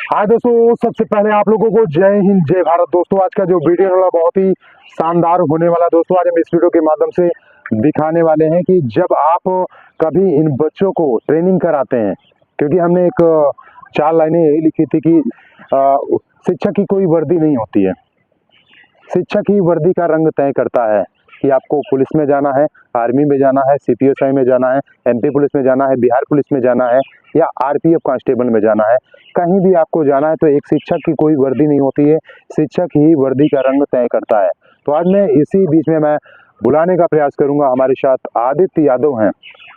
हाँ दोस्तों, सबसे पहले आप लोगों को जय हिंद जय भारत। दोस्तों आज का जो वीडियो वाला बहुत ही शानदार होने वाला। दोस्तों आज हम इस वीडियो के माध्यम से दिखाने वाले हैं कि जब आप कभी इन बच्चों को ट्रेनिंग कराते हैं, क्योंकि हमने एक 4 लाइनें यही लिखी थी कि शिक्षक की कोई वर्दी नहीं होती है, शिक्षक ही वर्दी का रंग तय करता है कि आपको पुलिस में जाना है, आर्मी में जाना है, सीपीएसआई में जाना है, एमपी पुलिस में जाना है, बिहार पुलिस में जाना है या आरपीएफ कांस्टेबल में जाना है। कहीं भी आपको जाना है तो एक शिक्षक की कोई वर्दी नहीं होती है, शिक्षक ही वर्दी का रंग तय करता है। तो आज मैं इसी बीच में मैं बुलाने का प्रयास करूंगा। हमारे साथ आदित्य यादव हैं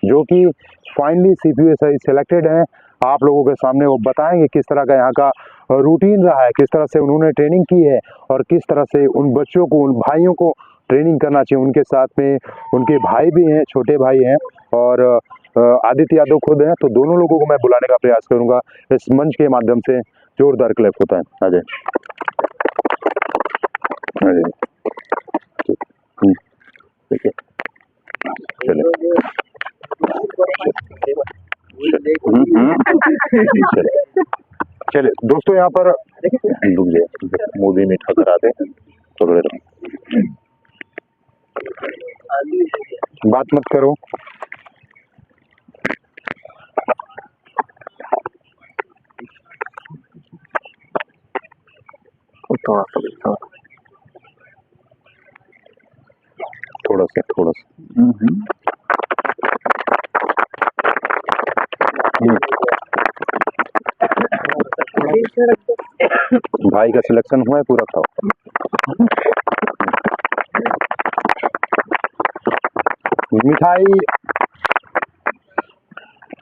जो कि फाइनली सीपीएसआई सिलेक्टेड हैं। आप लोगों के सामने वो बताएंगे किस तरह का यहाँ का रूटीन रहा है, किस तरह से उन्होंने ट्रेनिंग की है और किस तरह से उन बच्चों को, उन भाइयों को ट्रेनिंग करना चाहिए। उनके साथ में उनके भाई भी हैं, छोटे भाई हैं और आदित्य यादव खुद हैं। तो दोनों लोगों को मैं बुलाने का प्रयास करूंगा इस मंच के माध्यम से। जोरदार क्लैप होता है। अजय ठीक है, चले चले दोस्तों, यहाँ पर मूवी मीठा करा दे, थोड़ी देर बात मत करो। थोड़ा सा भाई का सिलेक्शन हुआ है, पूरा खाओ।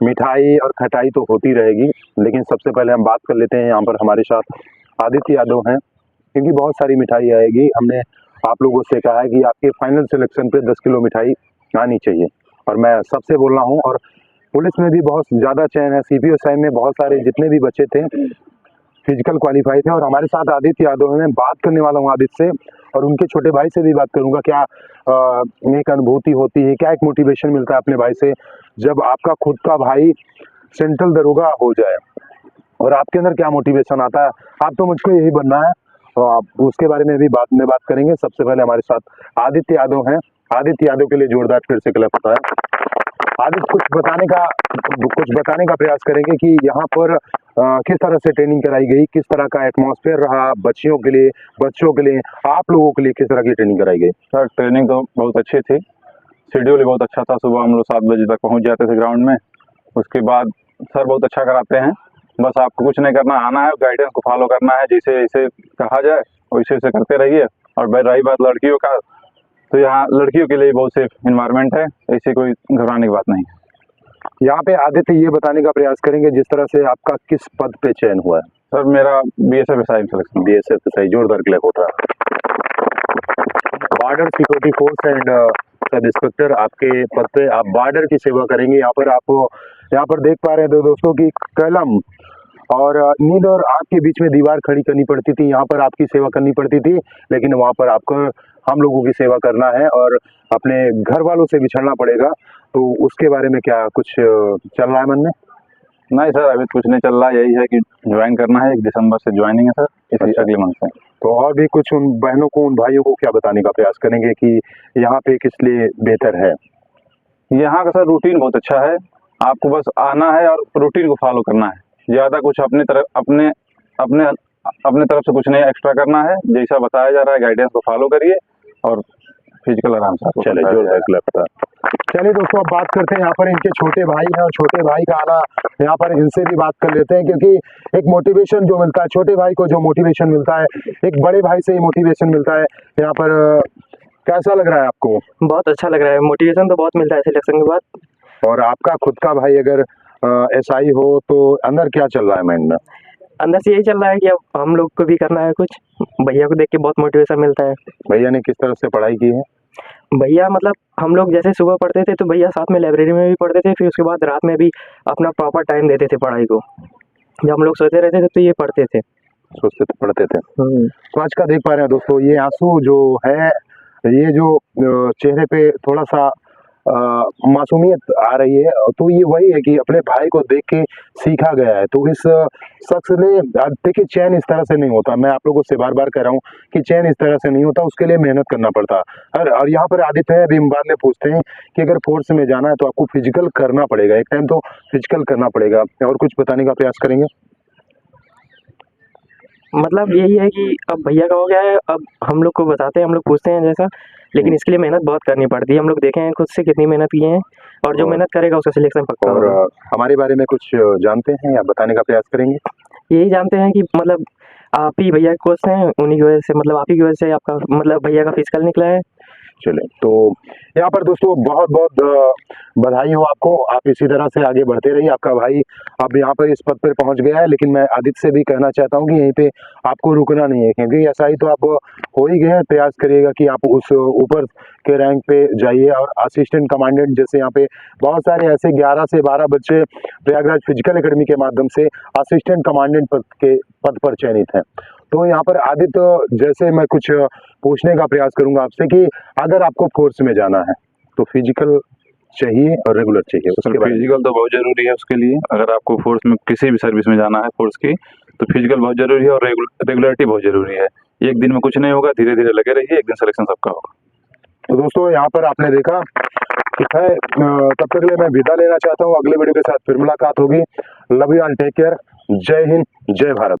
मिठाई और खटाई तो होती रहेगी, लेकिन सबसे पहले हम बात कर लेते हैं। यहाँ पर हमारे साथ आदित्य यादव हैं, क्योंकि बहुत सारी मिठाई आएगी। हमने आप लोगों से कहा है कि आपके फाइनल सिलेक्शन पे 10 किलो मिठाई आनी चाहिए, और मैं सबसे बोल रहा हूँ। और पुलिस में भी बहुत ज़्यादा चयन है, सीपीएसआई में बहुत सारे जितने भी बच्चे थे फिजिकल क्वालिफाई थे। और हमारे साथ आदित्य यादव हैं। मैं बात करने वाला हूँ आदित्य से, और उनके छोटे भाई से भी बात करूंगा। क्या एक अनुभूति होती है, क्या एक मोटिवेशन मिलता है अपने भाई से जब आपका खुद का भाई सेंट्रल दरोगा हो जाए, और आपके अंदर क्या मोटिवेशन आता है। आप तो मुझको यही बनना है, तो आप उसके बारे में भी बाद में बात करेंगे। सबसे पहले हमारे साथ आदित्य यादव हैं। आदित्य यादव के लिए जोरदार फिर से क्लैप होता है। आदित्य कुछ बताने का प्रयास करेंगे कि यहाँ पर किस तरह से ट्रेनिंग कराई गई, किस तरह का एटमॉस्फेयर रहा बच्चों के लिए, आप लोगों के लिए किस तरह की ट्रेनिंग कराई गई। सर ट्रेनिंग तो बहुत अच्छी थी, शेड्यूल भी बहुत अच्छा था। सुबह हम लोग 7 बजे तक पहुंच जाते थे ग्राउंड में। उसके बाद सर बहुत अच्छा कराते हैं, बस आपको कुछ नहीं करना, आना है, गाइडेंस को फॉलो करना है, जैसे जैसे कहा जाए वैसे वैसे करते रहिए। और रही बात लड़कियों का, तो यहाँ लड़कियों के लिए बहुत सेफ इन्वायरमेंट है, ऐसी कोई घबराने की बात नहीं है। यहाँ पे आदित्य ये बताने का प्रयास करेंगे जिस तरह से आपका किस पद पे चयन हुआ है। सर मेरा BSF SI selection. BSF SI, जोरदार क्लैप होता है। Border security force and sub inspector आपके पद पे, आप बॉर्डर की सेवा करेंगे। यहाँ पर देख पा रहे हैं दोस्तों की कलम और नींद और आग के बीच में दीवार खड़ी करनी पड़ती थी। यहाँ पर आपकी सेवा करनी पड़ती थी, लेकिन वहाँ पर आपको हम लोगों की सेवा करना है और अपने घर वालों से बिछड़ना पड़ेगा। तो उसके बारे में क्या कुछ चल रहा है मन में? नहीं सर, अभी कुछ नहीं चल रहा, यही है कि ज्वाइन करना है, 1 दिसंबर से ज्वाइनिंग है सर, इसी अगले मंथ से। तो और भी कुछ उन बहनों को, उन भाइयों को क्या बताने का प्रयास करेंगे कि यहाँ पे किस लिए बेहतर है? यहाँ का सर रूटीन बहुत अच्छा है, आपको बस आना है और रूटीन को फॉलो करना है। ज़्यादा कुछ अपने तरफ से कुछ नहीं एक्स्ट्रा करना है, जैसा बताया जा रहा है गाइडेंस को फॉलो करिए और फिजिकल आराम से। चले चलिए दोस्तों, अब बात करते हैं यहाँ पर इनके छोटे भाई हैं, और छोटे भाई का आना यहाँ पर इनसे भी बात कर लेते हैं, क्योंकि एक मोटिवेशन जो मिलता है छोटे भाई को, जो मोटिवेशन मिलता है एक बड़े भाई से ही मोटिवेशन मिलता है। यहाँ पर कैसा लग रहा है आपको? बहुत अच्छा लग रहा है, मोटिवेशन तो बहुत मिलता है सिलेक्शन के बाद। और आपका खुद का भाई अगर एसआई हो तो अंदर क्या चल रहा है माइंड में? अंदर से यही चल रहा है कि अब हम लोग को भी करना है कुछ। भैया को देख के बहुत मोटिवेशन मिलता है। भैया ने किस तरह से पढ़ाई की है? भैया मतलब हम लोग जैसे सुबह पढ़ते थे तो भैया साथ में लाइब्रेरी में भी पढ़ते थे, फिर उसके बाद रात में भी अपना प्रॉपर टाइम देते थे पढ़ाई को। जब हम लोग सोते रहते थे तो ये पढ़ते थे, पढ़ते थे। तो आज का देख पा रहे हैं दोस्तों, ये आंसू जो है, ये जो चेहरे पे थोड़ा सा मासूमियत आ रही है, तो ये वही है कि अपने भाई को देख के सीखा गया है। तो इस शख्स ने देखिए चैन इस तरह से नहीं होता, मैं आप लोगों से बार-बार कह रहा हूँ कि चैन इस तरह से नहीं होता, उसके लिए मेहनत करना पड़ता। और यहाँ पर आदित्य है, अभी हम बाद में पूछते हैं कि अगर फोर्स में जाना है तो आपको फिजिकल करना पड़ेगा, एक टाइम तो फिजिकल करना पड़ेगा। और कुछ बताने का प्रयास करेंगे? मतलब यही है कि अब भैया का हो गया है, अब हम लोग को बताते हैं, हम लोग पूछते हैं जैसा, लेकिन इसके लिए मेहनत बहुत करनी पड़ती है। हम लोग देखे हैं खुद से कितनी मेहनत किए हैं, और जो और- मेहनत करेगा उसका सिलेक्शन पक्का और होगा। हमारे बारे में कुछ जानते हैं या बताने का प्रयास करेंगे? यही जानते हैं कि मतलब आप ही भैया के कोच हैं, उन्हीं की वजह से, मतलब आप ही की वजह से आपका मतलब भैया का फिजिकल निकला है। चले तो यहाँ पर दोस्तों बहुत बहुत बधाई हो आपको, आप इसी तरह से आगे बढ़ते रहिए। आपका भाई अब यहाँ पर इस पद पर पहुंच गया है, लेकिन मैं आदित्य से भी कहना चाहता हूँ कि यहीं पे आपको रुकना नहीं है, क्योंकि ऐसा ही तो आप हो ही गए हैं। प्रयास करिएगा कि आप उस ऊपर के रैंक पे जाइए, और असिस्टेंट कमांडेंट जैसे यहाँ पे बहुत सारे ऐसे 11 से 12 बच्चे प्रयागराज फिजिकल एकेडमी के माध्यम से असिस्टेंट कमांडेंट पद पर चयनित हैं। तो यहाँ पर आदित्य जैसे मैं कुछ पूछने का प्रयास करूंगा आपसे कि अगर आपको फोर्स में जाना है तो फिजिकल चाहिए और रेगुलर चाहिए, सर उसके बारे में? फिजिकल तो बहुत जरूरी है उसके लिए। अगर आपको फोर्स में किसी भी सर्विस में जाना है फोर्स की, तो फिजिकल बहुत जरूरी है और रेगुलरिटी बहुत जरूरी है। एक दिन में कुछ नहीं होगा, धीरे धीरे लगे रहिए, एक दिन सिलेक्शन सबका होगा। तो दोस्तों यहाँ पर आपने देखा कि है, तब तक के लिए मैं विदा लेना चाहता हूँ। अगले वीडियो के साथ फिर मुलाकात होगी। Love you and take care. जय हिंद, जय भारत।